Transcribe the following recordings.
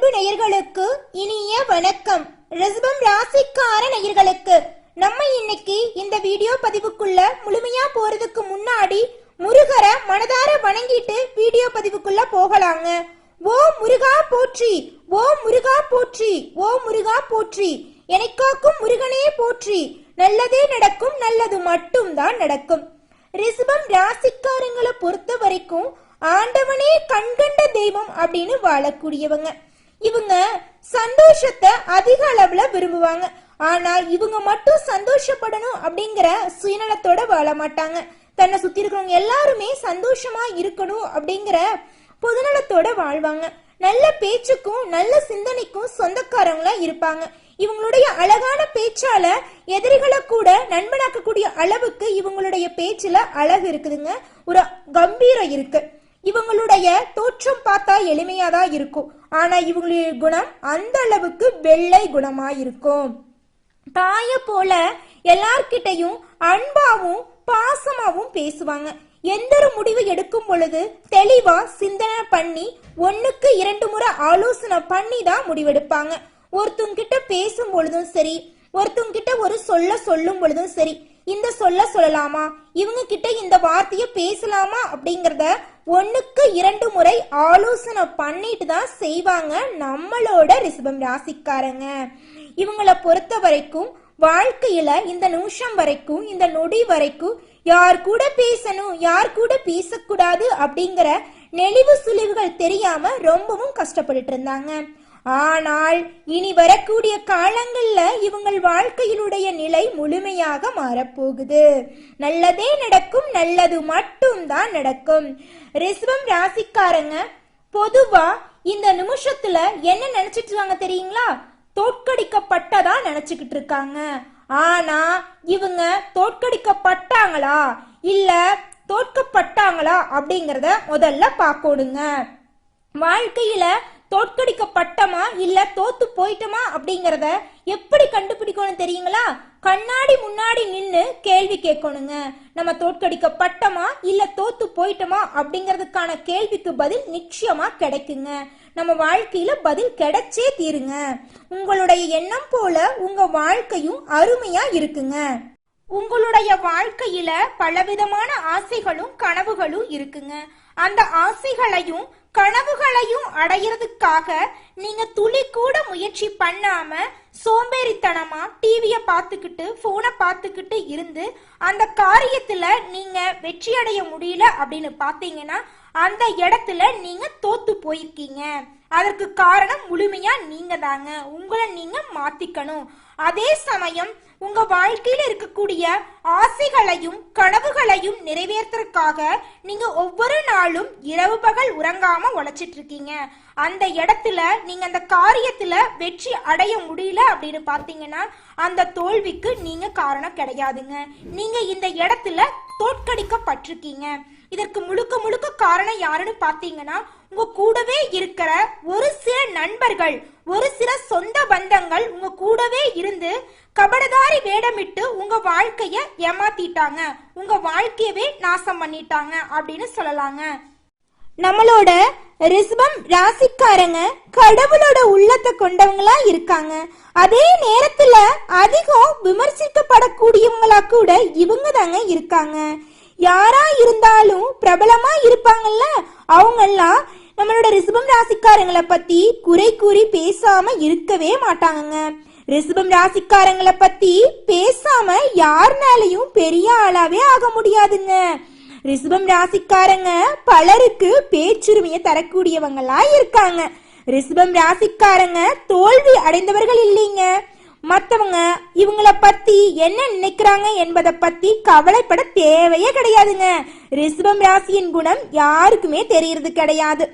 அன்பு நேயர்களுக்கு இனிய வணக்கம். ரிஷபம் ராசிக்கார நேயர்களுக்கு நம்ம இன்னைக்கு இந்த வீடியோ பதிவுக்குள்ள முழுமையா போறதுக்கு முன்னாடி முருகரை மனதார வணங்கிட்டு வீடியோ பதிவுக்குள்ள போகலாங்க. ஓ முருகா போற்றி, ஓ முருகா போற்றி, ஓ முருகா போற்றி, எனக்காக்கும் முருகனே போற்றி. நல்லதே நடக்கும், நல்லது மட்டும் தான் நடக்கும். ரிஷபம் ராசிக்காரங்களை பொறுத்த வரைக்கும் ஆண்டவனே கண்கண்ட தெய்வம் அப்படின்னு வாழக்கூடியவங்க. இவங்க சந்தோஷத்தை அதிக அளவுல விரும்புவாங்க. ஆனா இவங்க மட்டும் சந்தோஷப்படணும் அப்படிங்கிற சுயநலத்தோட வாழ மாட்டாங்க. தன்னை சுத்தி இருக்கிறவங்க எல்லாருமே சந்தோஷமா இருக்கணும் அப்படிங்கிற பொதுநலத்தோட வாழ்வாங்க. நல்ல பேச்சுக்கும் நல்ல சிந்தனைக்கும் சொந்தக்காரங்களா இருப்பாங்க. இவங்களுடைய அழகான பேச்சால எதிரிகளை கூட நண்பனாக்கக்கூடிய அளவுக்கு இவங்களுடைய பேச்சுல அழகு இருக்குதுங்க, ஒரு கம்பீரம் இருக்கு. இவங்களுடைய தோற்றம் பார்த்தா எளிமையாதான் இருக்கும். ஆனா இவங்களுடைய குணம் அந்த அளவுக்கு வெள்ளை குணமா இருக்கும். தாய போல எல்லார்கிட்டையும் அன்பாவும் பாசமாவும் பேசுவாங்க. எந்த ஒரு முடிவு எடுக்கும் பொழுது தெளிவா சிந்தனை பண்ணி 1க்கு 2 முறை ஆலோசனை பண்ணி தான் முடிவெடுப்பாங்க. ஒருத்தவங்க கிட்ட பேசும் பொழுதும் சரி, ஒருத்தவங்க கிட்ட ஒரு சொல்லும் பொழுதும் சரி, இந்த சொல்லலாமா, இவங்க கிட்ட இந்த வார்த்தைய பேசலாமா அப்படிங்கறத 1க்கு 2 முறை ஆலோசனை பண்ணிட்டு தான் செய்வாங்க நம்மளோட ரிஷபம் ராசிக்காரங்க. இவங்களை பொறுத்த வரைக்கும் வாழ்க்கையில இந்த நிமிஷம் வரைக்கும், இந்த நொடி வரைக்கும் யார் கூட பேசணும் யார் கூட பேசக்கூடாது அப்படிங்கிற நெளிவு சுழிவுகள் தெரியாம ரொம்பவும் கஷ்டப்பட்டுட்டு இருந்தாங்க. ஆனால் இனி வரக்கூடிய காலங்கள்ல இவங்கள் வாழ்க்கையினுடைய நிலை முழுமையாக மாறப்போகுது. நல்லதே நடக்கும், நல்லது மட்டும் தான் நடக்கும். ரிஷபம் ராசிக்காரங்க பொதுவா இந்த நிமிஷத்துல என்ன நினைச்சிட்டு இருக்காங்க தெரியுங்களா? தோற்கடிக்கப்பட்டதா நினைச்சுக்கிட்டு இருக்காங்க. ஆனா இவங்க தோற்கடிக்கப்பட்டாங்களா இல்ல தோற்கப்பட்டாங்களா அப்படிங்கறத முதல்ல பார்க்கணுங்க. வாழ்க்கையில தோற்கடிக்கப்பட்டமா இல்ல தோத்து போயிட்டோமா அப்படிங்கறத எப்படி கண்டுபிடிக்கணும் தெரியுங்களா? கண்ணாடி முன்னாடி நின்னு கேள்வி கேட்கணுங்க. நம்ம தோற்கடிக்கப்பட்டமா இல்ல தோத்து போயிட்டோமா அப்படிங்கறதுக்கான கேள்விக்கு பதில் நிச்சயமா கிடைக்குங்க. நம்ம வாழ்க்கையில பதில் கிடைச்சே தீருங்க. உங்களுடைய எண்ணம் போல உங்க வாழ்க்கையும் அருமையா இருக்குங்க. உங்களுடைய வாழ்க்கையில பலவிதமான ஆசைகளும் கனவுகளும் இருக்குங்க. அந்த ஆசைகளையும் கனவுகளையும் அடையிறதுக்காக நீங்க துளி கூட முயற்சி பண்ணாம சோம்பேறித்தனமா டிவிய பார்த்துக்கிட்டு போனை பார்த்துக்கிட்டு இருந்து அந்த காரியத்துல நீங்க வெற்றி அடைய முடியல அப்படின்னு பாத்தீங்கன்னா அந்த இடத்துல நீங்க தோத்து போயிருக்கீங்க. அதற்கு காரணம் முழுமையா நீங்க தாங்க. உங்களை நீங்க மாத்திக்கணும். அதே சமயம் உங்க வாழ்க்கையில இருக்கக்கூடிய ஆசைகளையும் கனவுகளையும் நிறைவேற்றறதுக்காக நீங்க ஒவ்வொரு நாளும் இரவு பகல் உறங்காம உழைச்சிட்டு இருக்கீங்க. அந்த இடத்துல நீங்க அந்த காரியத்துல வெற்றி அடைய முடியல அப்படின்னு பாத்தீங்கன்னா அந்த தோல்விக்கு நீங்க காரணம் கிடையாதுங்க. நீங்க இந்த இடத்துல தோற்கடிக்கப்பட்டிருக்கீங்க. இதற்கு முழுக்க முழுக்க காரணம் யாருன்னு பாத்தீங்கன்னா உங்க கூடவே இருக்கிற ஒரு சில நண்பர்கள், ஒரு சில சொந்த பந்தங்கள் உங்க கூடவே இருந்து கபடதாரி வேடமிட்டு உங்க வாழ்க்கைய ஏமாத்திட்டாங்க, உங்க வாழ்க்கையவே நாசம் பண்ணிட்டாங்க அப்படின்னு சொல்லலாங்க. நம்மளோட ரிஷபம் ராசிக்காரங்க கடவுளோட உள்ளத்தை கொண்டவங்களா இருக்காங்க. அதே நேரத்துல அதிகம் விமர்சிக்கப்படக்கூடியவங்களா கூட இவங்க தாங்க இருக்காங்க. யாரா இருந்தாலும் பிரபலமா இருப்பாங்கல்ல, அவங்கெல்லாம் நம்மளோட ரிஷபம் ராசிக்காரங்களை பத்தி குறை கூறி பேசாம இருக்கவே மாட்டாங்க. ரிஷபம் ராசிக்காரங்களை பத்தி பேசாம யாருனாலையும் பெரிய ஆளாவே ஆக முடியாதுங்க. ரிஷபம் ராசிக்காரங்க பலருக்கு பேச்சுரிமையை தரக்கூடியவங்களா இருக்காங்க. ரிஷபம் ராசிக்காரங்க தோல்வி அடைந்தவர்கள் இல்லைங்க. மத்தவங்க இவங்களை பத்தி என்ன நினைக்கிறாங்க என்பதை பத்தி கவலைப்பட தேவையே கிடையாதுங்க. ரிஷபம் ராசியின் குணம் யாருக்குமே தெரியறது கிடையாது.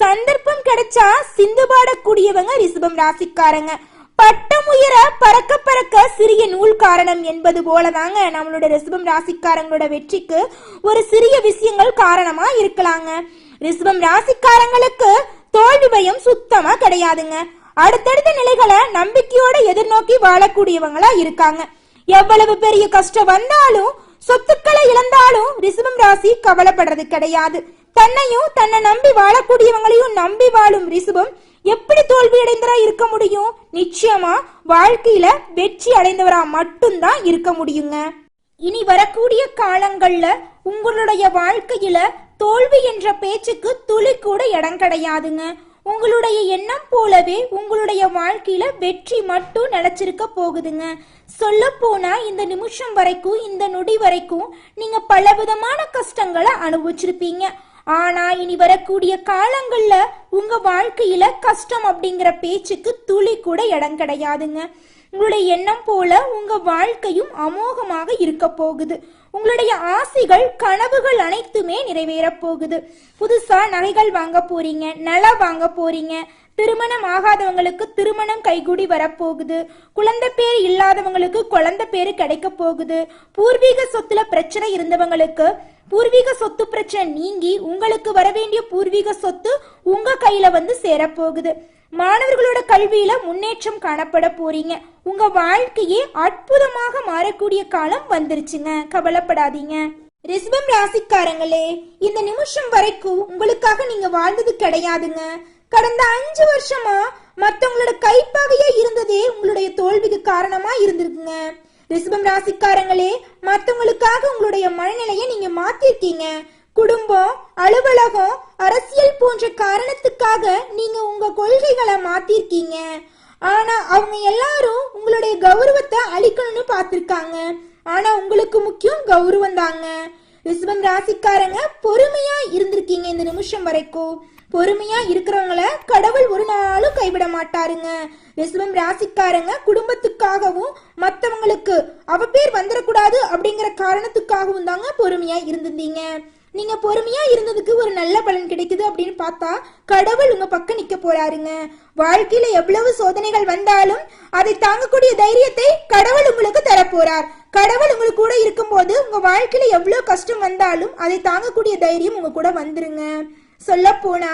சந்தர்ப்பம் கிடைச்சா சிந்து பாடக்கூடியவங்க ரிஷபம் ராசிக்காரங்க. பட்டம் உயர பறக்க பறக்க சிறிய நூல் காரணம் என்பது போலதாங்க நம்மளோட ரிஷபம் ராசிக்காரங்களோட வெற்றிக்கு ஒரு சிறிய விஷயங்கள் காரணமா இருக்கலாங்க. ரிஷபம் ராசிக்காரங்களுக்கு தோல்வி பயம் சுத்தமா கிடையாதுங்க. அடுத்தடுத்த நிலைகளை நம்பிக்கையோட எதிர்நோக்கி வாழக்கூடியவங்களா இருக்காங்க. எவ்வளவு பெரிய கஷ்டம் வந்தாலும் சொத்துக்களை இழந்தாலும் ரிஷபம் ராசி கவலைப்படுறது கிடையாது. தன்னையும் தன்னை நம்பி வாழக்கூடியவங்களையும் நம்பி வாழும் ரிஷபம் எப்படி தோல்வி அடைந்தவரா இருக்க முடியும்? நிச்சயமா வாழ்க்கையில வெற்றி அடைந்தவரா மட்டும்தான் இருக்க முடியுங்க. இனி வரக்கூடிய காலங்கள்ல உங்களுடைய வாழ்க்கையில தோல்வி என்ற பேச்சுக்கு துளி கூட இடம் கிடையாதுங்க. உங்களுடைய எண்ணம் போலவே உங்களுடைய வாழ்க்கையில வெற்றி மட்டும் நிலைச்சிருக்க போகுதுங்க. சொல்ல போனா இந்த நிமிஷம் வரைக்கும், இந்த நொடி வரைக்கும் நீங்க பலவிதமான கஷ்டங்களை அனுபவிச்சிருப்பீங்க. ஆனா இனி வரக்கூடிய காலங்கள்ல உங்க வாழ்க்கையில கஷ்டம் அப்படிங்கிற பேச்சுக்கு துளி கூட இடம் கிடையாதுங்க. உங்களுடைய எண்ணம் போல உங்க வாழ்க்கையும் அமோகமாக இருக்க போகுது. உங்களுடைய ஆசைகள், கனவுகள் அனைத்துமே நிறைவேற போகுது. புதுசா நகைகள் வாங்க போறீங்க, நிலம் வாங்க போறீங்க. திருமணம் ஆகாதவங்களுக்கு திருமணம் கைகூடி வரப்போகுது. குழந்தை பேர் இல்லாதவங்களுக்கு குழந்தை பேரு கிடைக்க போகுது. பூர்வீக சொத்துல பிரச்சனை இருந்தவங்களுக்கு பூர்வீக சொத்து பிரச்சனை நீங்கி உங்களுக்கு வர வேண்டிய பூர்வீக சொத்து உங்க கையில வந்து சேரப்போகுது. மாணவர்களோட கல்வியில முன்னேற்றம் காணப்பட போறீங்க. உங்க வாழ்க்கையே அற்புதமாக மாறக்கூடிய காலம் வந்துருச்சுங்க. கவலைப்படாதீங்க. ரிஷபம் ராசிக்காரங்களே, இந்த நிமிஷம் வரைக்கும் உங்களுக்காக நீங்க வாழ்ந்தது கிடையாதுங்க. கடந்த 5 வருஷமா மத்தவங்களோட கைப்பாகையே இருந்ததே உங்களுடைய தோல்விக்கு காரணமா இருந்திருக்குங்க. ரிஷபம் ராசிக்காரங்களே, மத்தவங்களுக்காக உங்களுடைய மனநிலையை நீங்க மாத்திருக்கீங்க. குடும்பம், அலுவலகம், அரசியல் போன்ற காரணத்துக்காக நீங்க உங்க கொள்கைகளை மாத்திருக்கீங்க. ஆனா அவங்க எல்லாரும் உங்களுடைய கௌரவத்தை அழிக்கணும்னு பார்த்திருக்காங்க. ஆனா உங்களுக்கு முக்கியம் கௌரவம் தாங்க. ரிஷபம் ராசிக்காரங்க பொறுமையா இருந்திருக்கீங்க. இந்த நிமிஷம் வரைக்கும் பொறுமையா இருக்கிறவங்கள கடவுள் ஒரு நாளும் கைவிட மாட்டாருங்க. ரிஷபம் ராசிக்காரங்க குடும்பத்துக்காகவும் மற்றவங்களுக்கு அவ பேர் வந்துடக்கூடாது அப்படிங்கிற காரணத்துக்காகவும் தாங்க பொறுமையா இருந்திருந்தீங்க. நீங்க பொறுமையா இருந்ததுக்கு ஒரு நல்ல பலன் கிடைக்குது அப்படின்னு பார்த்தா கடவுள் உங்க பக்கம் நிக்க போறாருங்க. வாழ்க்கையில எவ்வளவு சோதனைகள் வந்தாலும் அதை தாங்கக்கூடிய தைரியத்தை கடவுள் உங்களுக்கு தரப்போறார். கடவுள் உங்களுக்கு கூட இருக்கும்போது உங்க வாழ்க்கையில எவ்வளவு கஷ்டம் வந்தாலும் அதை தாங்கக்கூடிய தைரியம் உங்க கூட வந்துருங்க. சொல்ல போனா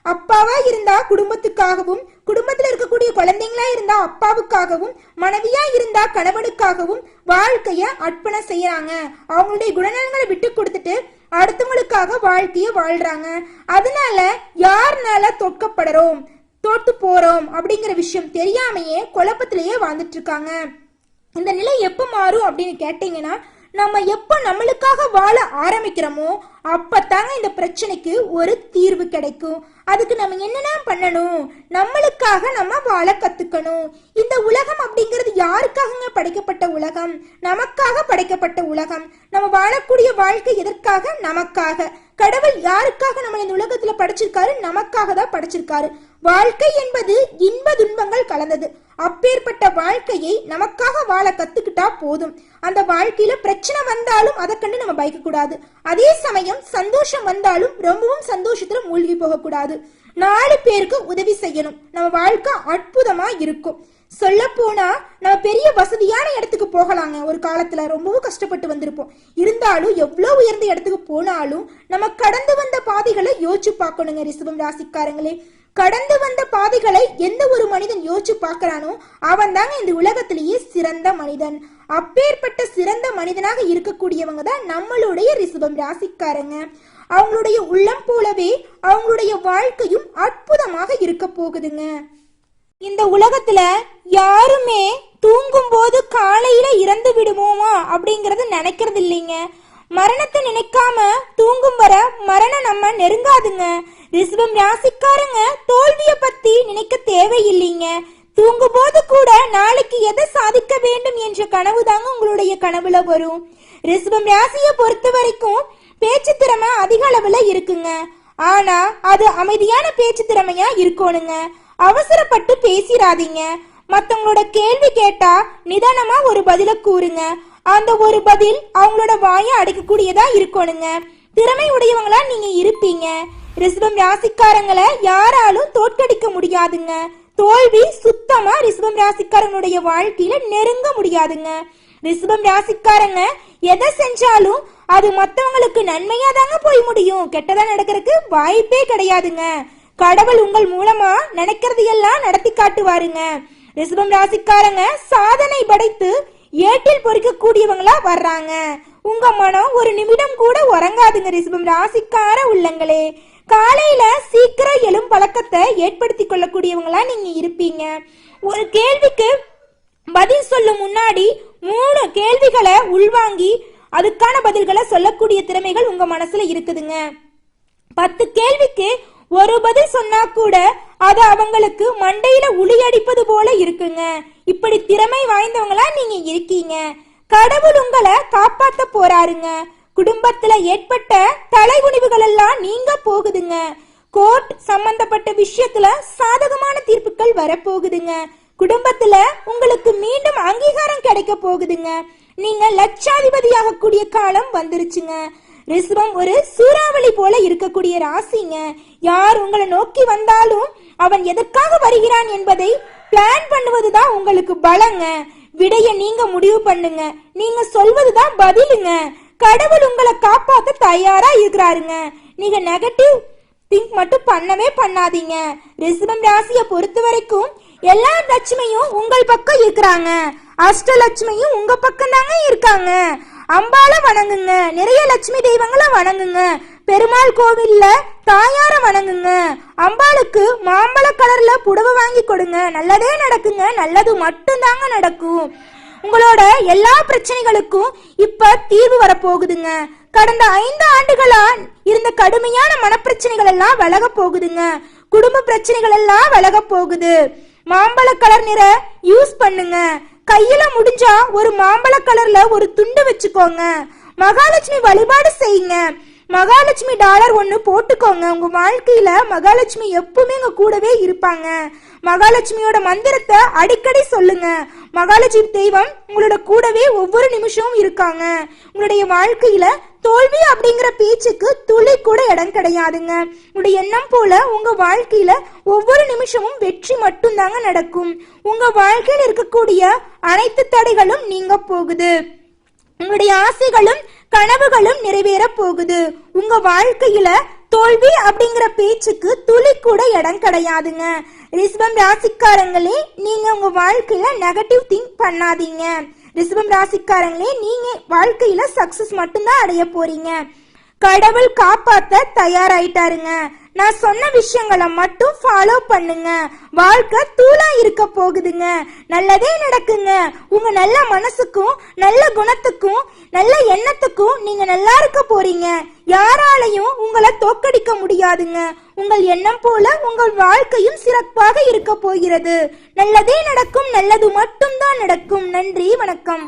அப்பாவா இருந்தா குடும்பத்துக்காகவும், குடும்பத்துல இருக்கக்கூடிய குழந்தைங்களா இருந்தா அப்பாவுக்காகவும், மனைவியா இருந்தா கணவனுக்காகவும் வாழ்க்கைய அர்ப்பணம் செய்யறாங்க. அவங்களுடைய குணநலங்களை விட்டு கொடுத்துட்டு அடுத்தவங்களுக்காக வாழ்க்கைய வாழ்றாங்க. அதனால யாருனால தோற்கப்படுறோம், தோத்து போறோம் அப்படிங்கிற விஷயம் தெரியாமையே குழப்பத்திலேயே வாழ்ந்துட்டு இருக்காங்க. இந்த நிலை எப்ப மாறும் அப்படின்னு கேட்டீங்கன்னா, நம்ம எப்ப நம்மளுக்காக வாழ ஆரம்பிக்கிறோமோ அப்பதாங்க இந்த பிரச்சனைக்கு ஒரு தீர்வு கிடைக்கும். அதுக்கு நம்ம என்னென்ன பண்ணணும்? நம்மளுக்காக நம்ம வாழ கத்துக்கணும். இந்த உலகம் அப்படிங்கிறது யாருக்காக படைக்கப்பட்ட உலகம்? நமக்காக படைக்கப்பட்ட உலகம். நம்ம வாழக்கூடிய வாழ்க்கை எதற்காக? நமக்காக. கடவுள் யாருக்காக நம்ம இந்த உலகத்துல படைச்சிருக்காரு? நமக்காக தான் படைச்சிருக்காரு. வாழ்க்கை என்பது இன்ப துன்பங்கள் கலந்தது. அப்பேற்பட்ட வாழ்க்கையை நமக்காக வாழ கத்துக்கிட்டா போதும். அந்த வாழ்க்கையில பிரச்சனை வந்தாலும் அதை கண்டு நம்ம பயக்க கூடாது. அதே சமயம் சந்தோஷம் வந்தாலும் ரொம்பவும் சந்தோஷத்துல மூழ்கி போக கூடாது. 4 பேருக்கு உதவி செய்யணும். நம்ம வாழ்க்கை அற்புதமா இருக்கும். சொல்ல போனா நம்ம பெரிய வசதியான இடத்துக்கு போகலாங்க. ஒரு காலத்துல ரொம்பவும் கஷ்டப்பட்டு வந்திருப்போம். இருந்தாலும் எவ்வளவு உயர்ந்த இடத்துக்கு போனாலும் நம்ம கடந்து வந்த பாதைகளை யோசிச்சு பார்க்கணுங்க. ரிஷபம் ராசிக்காரங்களே, கடந்து வந்த பாதைகளை எந்த ஒரு மனிதன் யோசிச்சு பார்க்கறானோ அவன் தாங்க இந்த உலகத்திலேயே சிறந்த மனிதன். அப்பேற்பட்ட சிறந்த மனிதனாக இருக்கக்கூடியவங்க தான் நம்மளுடைய ரிஷபம் ராசிக்காரங்க. அவங்களுடைய உள்ளம் போலவே அவங்களுடைய வாழ்க்கையும் அற்புதமாக இருக்க போகுதுங்க. இந்த உலகத்துல யாருமே தூங்கும் போது காலையில இறந்து விடுவோமா அப்படிங்கறது நினைக்கிறது இல்லைங்க. மரணத்தை நினைக்காம தூங்கும் வர மரணம் நம்ம நெருங்காதுங்க. ரிஷபம் ராசிக்காரங்க தோல்விய பத்தி நினைக்க தேவையில்லைங்க. தூங்கும் போது கூட நாளைக்கு எதை சாதிக்க வேண்டும் என்ற கனவு தாங்க உங்களுடைய கனவுல வரும். ரிஷபம் ராசியை பொறுத்த வரைக்கும் பேச்சு திறமை அதிக அளவுல இருக்குங்க. ஆனா அது அமைதியான பேச்சு திறமையா இருக்கணுங்க. அவசரப்பட்டு பேசிராதீங்க. மத்தவங்களோட கேள்வி கேட்டா நிதானமா ஒரு பதில கூறுங்க. அந்த ஒரு பதில் அவங்களோட வாயை அடைக்கக்கூடியதா இருக்கணுங்க. திறமை உடையவங்களா நீங்க இருப்பீங்க. ரிஷபம் ராசிக்காரங்களை யாராலும் தோற்கடிக்க முடியாதுங்க. தோல்வி சுத்தமா ரிஷபம் ராசிக்காரங்களுடைய வாழ்க்கையில நெருங்க முடியாதுங்க. ரிஷபம் ராசிக்காரங்க எதை செஞ்சாலும் அது மத்தவங்களுக்கு நன்மையா தாங்க போய் முடியும். கெட்டதா நடக்கிறதுக்கு வாய்ப்பே கிடையாதுங்க. கடவுள் உங்கள் மூலமா நினைக்கிறது எல்லாம் நடத்தி காட்டுவாருங்க. ரிஷபம் ராசிக்காரங்க சாதனை படைத்து ஏட்டில் பொறிக்க கூடியவங்களா வர்றாங்க. உங்க மனம் ஒரு நிமிடம் கூட உறங்காதுங்க ரிஷபம் ராசிக்கார உள்ளங்களே. காலையில சீக்கிரம் எழும் பழக்கத்தை ஏற்படுத்தி கொள்ளக்கூடியவங்களா நீங்க இருப்பீங்க. ஒரு கேள்விக்கு பதில் சொல்லும் முன்னாடி 3 கேள்விகளை உள்வாங்கி அதுக்கான பதில்களை சொல்லக்கூடிய திறமைகள் உங்க மனசுல இருக்குதுங்க. 10 கேள்விக்கு ஒரு பதில் சொன்னா கூட அது அவங்களுக்கு மண்டையில உளி அடிப்பது போல இருக்குங்க. இப்படி திறமை வாய்ந்தவங்களா நீங்க இருக்கீங்க. கடவுள் உங்களை காப்பாத்த போறாருங்க. குடும்பத்துல ஏற்பட்ட தலைகுனிவுகள் எல்லாம் நீங்க போகுதுங்க. கோர்ட் சம்பந்தப்பட்ட விஷயத்துல சாதகமான தீர்ப்புகள் வரப்போகுதுங்க. குடும்பத்துல உங்களுக்கு மீண்டும் அங்கீகாரம் கிடைக்க போகுதுங்க. நீங்க லட்சாதிபதியாக கூடிய காலம் வந்துருச்சுங்க. ரிஷபம் ஒரு சூறாவளி போல இருக்கக்கூடிய ராசிங்க. யார் உங்களை நோக்கி வந்தாலும் அவன் எதற்காக வருகிறான் என்பதை பிளான் பண்ணுவதுதான் உங்களுக்கு பலங்க. விடைய நீங்க முடிவு பண்ணுங்க. நீங்க சொல்வதுதான் பதிலுங்க. கடவுள் உங்களை காப்பாத்த தயாரா இருக்கிறாருங்க. நீங்க நெகட்டிவ் திங்க் மட்டும் பண்ணவே பண்ணாதீங்க. ரிஷபம் ராசியை பொறுத்த வரைக்கும் எல்லா லட்சுமியும் உங்கள் பக்கம் இருக்கிறாங்க. அஷ்டலட்சுமியும் உங்க பக்கம் தாங்க இருக்காங்க. அம்பால வணங்குங்க. நிறைய லட்சுமி தெய்வங்களை வணங்குங்க. பெருமாள் கோவில்ல தாயார வணங்குங்க. அம்பாளுக்கு மாம்பழ கலர்ல புடவை வாங்கி கொடுங்க. நல்லதே நடக்குங்க. நல்லது மட்டும் தாங்க நடக்கும். உங்களோட எல்லா பிரச்சனைகளுக்கும் இப்ப தீர்வு வரப்போகுதுங்க. கடந்த 5 ஆண்டுகளா இருந்த கடுமையான மனப்பிரச்சனைகள் எல்லாம் விலக போகுதுங்க. குடும்ப பிரச்சனைகள் எல்லாம் விலக போகுது. மாம்பழ கலர் நிற யூஸ் பண்ணுங்க. கையில முடிஞ்சா ஒரு மாம்பழ கலர்ல ஒரு துண்டு வச்சுக்கோங்க. மகாலட்சுமி வழிபாடு செய்யுங்க. மகாலட்சுமி டாலர் 1 போட்டுக்கோங்க. உங்க வாழ்க்கையில மகாலட்சுமி எப்பவுமே உங்க கூடவே இருப்பாங்க. மகாலட்சுமியோட மந்திரத்தை அடிக்கடி சொல்லுங்க. மகாலட்சுமி தெய்வம் உங்களோட கூடவே ஒவ்வொரு நிமிஷமும் இருக்காங்க. உங்களுடைய வாழ்க்கையில தோல்வி அப்படிங்கிற பேச்சுக்கு துளி கூட இடம் கிடையாதுங்க. உங்களுடைய எண்ணம் போல உங்க வாழ்க்கையில ஒவ்வொரு நிமிஷமும் வெற்றி மட்டும் தாங்க நடக்கும். உங்க வாழ்க்கையில் இருக்கக்கூடிய அனைத்து தடைகளும் நீங்க போகுது. உங்களுடைய ஆசைகளும் கனவுகளும் நிறைவேற போகுது. உங்க வாழ்க்கையில தோல்வி அப்படிங்கிற பேச்சுக்கு துளி கூட இடம் கிடையாதுங்க. ரிஷபம் ராசிக்காரங்களே, நீங்க உங்க வாழ்க்கையில நெகட்டிவ் திங்க் பண்ணாதீங்க. ரிஷபம் ராசிக்காரங்களே, நீங்க வாழ்க்கையில சக்சஸ் மட்டும்தான் அடைய போறீங்க. கடவுள் காப்பாத்த தயாராயிட்டாருங்க. நான் சொன்ன விஷயங்களை மட்டும் ஃபாலோ பண்ணுங்க. வாழ்க்கை தூளா இருக்க போகுதுங்க. நல்லதே நடக்குங்க. உங்க நல்ல மனசுக்கும் நல்ல குணத்துக்கும் நல்ல எண்ணத்துக்கும் நீங்க நல்லா இருக்க போறீங்க. யாராலையும் உங்களை தோக்கடிக்க முடியாதுங்க. உங்கள் எண்ணம் போல உங்கள் வாழ்க்கையும் சிறப்பாக இருக்க போகிறது. நல்லதே நடக்கும். நல்லது மட்டும்தான் நடக்கும். நன்றி, வணக்கம்.